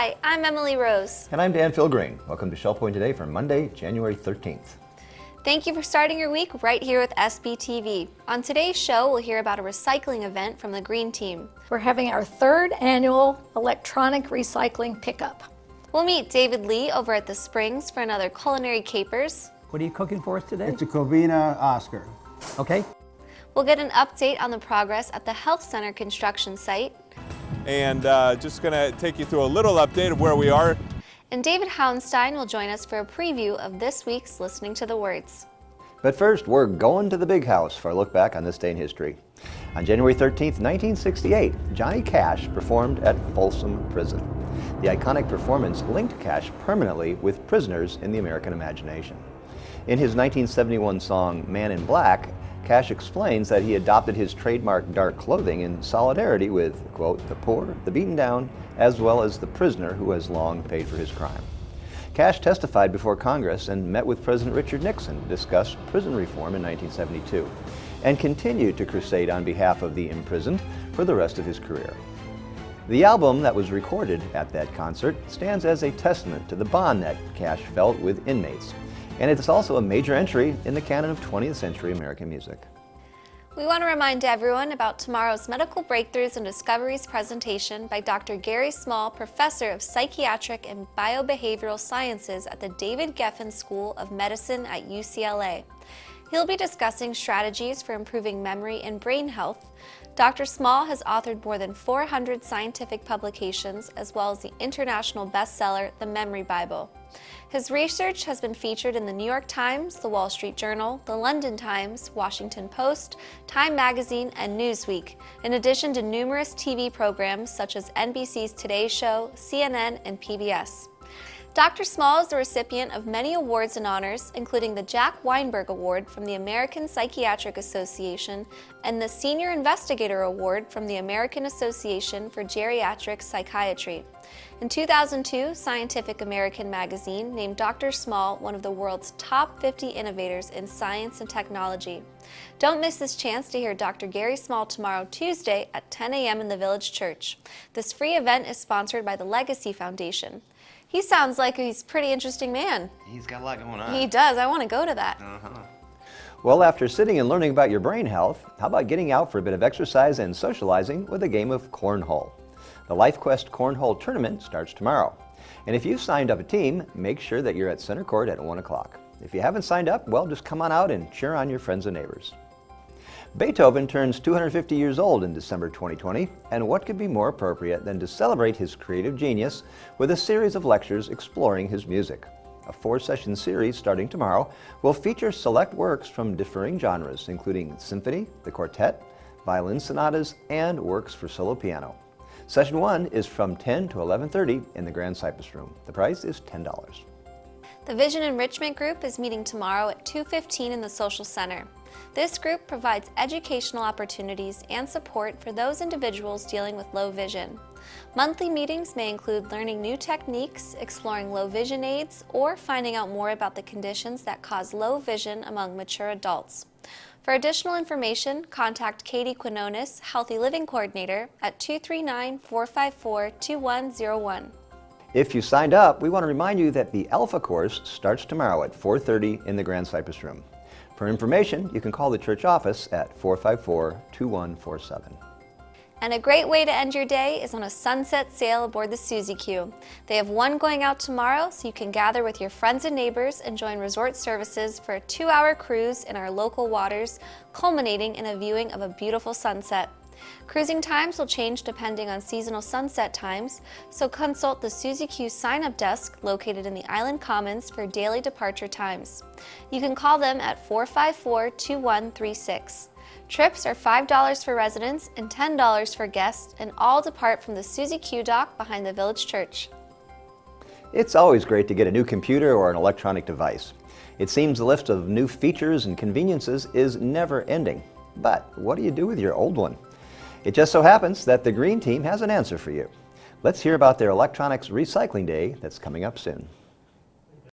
Hi, I'm Emily Rose. And I'm Dan Philgreen. Welcome to Shell Point Today for Monday, January 13th. Thank you for starting your week right here with SBTV. On today's show, we'll hear about a recycling event from the Green Team. We're having our third annual electronic recycling pickup. We'll meet David Lee over at the Springs for another culinary capers. What are you cooking for us today? It's a Covina Oscar. Okay. We'll get an update on the progress at the Health Center construction site. And just going to take you through a little update of where we are. And David Hauenstein will join us for a preview of this week's Listening to the Words. But first, we're going to the big house for a look back on this day in history. On January 13th, 1968, Johnny Cash performed at Folsom Prison. The iconic performance linked Cash permanently with prisoners in the American imagination. In his 1971 song, Man in Black, Cash explains that he adopted his trademark dark clothing in solidarity with, quote, the poor, the beaten down, as well as the prisoner who has long paid for his crime. Cash testified before Congress and met with President Richard Nixon to discuss prison reform in 1972, and continued to crusade on behalf of the imprisoned for the rest of his career. The album that was recorded at that concert stands as a testament to the bond that Cash felt with inmates. And it's also a major entry in the canon of 20th century American music. We want to remind everyone about tomorrow's Medical Breakthroughs and Discoveries presentation by Dr. Gary Small, Professor of Psychiatric and Biobehavioral Sciences at the David Geffen School of Medicine at UCLA. He'll be discussing strategies for improving memory and brain health. Dr. Small has authored more than 400 scientific publications, as well as the international bestseller, The Memory Bible. His research has been featured in the New York Times, the Wall Street Journal, the London Times, Washington Post, Time Magazine, and Newsweek, in addition to numerous TV programs such as NBC's Today Show, CNN, and PBS. Dr. Small is the recipient of many awards and honors, including the Jack Weinberg Award from the American Psychiatric Association and the Senior Investigator Award from the American Association for Geriatric Psychiatry. In 2002, Scientific American magazine named Dr. Small one of the world's top 50 innovators in science and technology. Don't miss this chance to hear Dr. Gary Small tomorrow, Tuesday at 10 a.m. in the Village Church. This free event is sponsored by the Legacy Foundation. He sounds like he's a pretty interesting man. He's got a lot going on. He does. I want to go to that. Well, after sitting and learning about your brain health, how about getting out for a bit of exercise and socializing with a game of cornhole? The LifeQuest Cornhole Tournament starts tomorrow. And if you've signed up a team, make sure that you're at center court at 1 o'clock. If you haven't signed up, well, just come on out and cheer on your friends and neighbors. Beethoven turns 250 years old in December 2020, and what could be more appropriate than to celebrate his creative genius with a series of lectures exploring his music. A 4-session series starting tomorrow will feature select works from differing genres, including symphony, the quartet, violin sonatas, and works for solo piano. Session 1 is from 10 to 11:30 in the Grand Cypress Room. The price is $10. The Vision Enrichment Group is meeting tomorrow at 2:15 in the Social Center. This group provides educational opportunities and support for those individuals dealing with low vision. Monthly meetings may include learning new techniques, exploring low vision aids, or finding out more about the conditions that cause low vision among mature adults. For additional information, contact Katie Quinones, Healthy Living Coordinator, at 239-454-2101. If you signed up, we want to remind you that the Alpha course starts tomorrow at 4:30 in the Grand Cypress Room. For information, you can call the church office at 454-2147. And a great way to end your day is on a sunset sail aboard the Suzy Q. They have one going out tomorrow, so you can gather with your friends and neighbors and join resort services for a 2-hour cruise in our local waters, culminating in a viewing of a beautiful sunset. Cruising times will change depending on seasonal sunset times, so consult the Suzy Q sign-up desk located in the Island Commons for daily departure times. You can call them at 454-2136. Trips are $5 for residents and $10 for guests, and all depart from the Suzy Q dock behind the Village Church. It's always great to get a new computer or an electronic device. It seems the list of new features and conveniences is never ending. But what do you do with your old one? It just so happens that the Green Team has an answer for you. Let's hear about their Electronics Recycling Day that's coming up soon.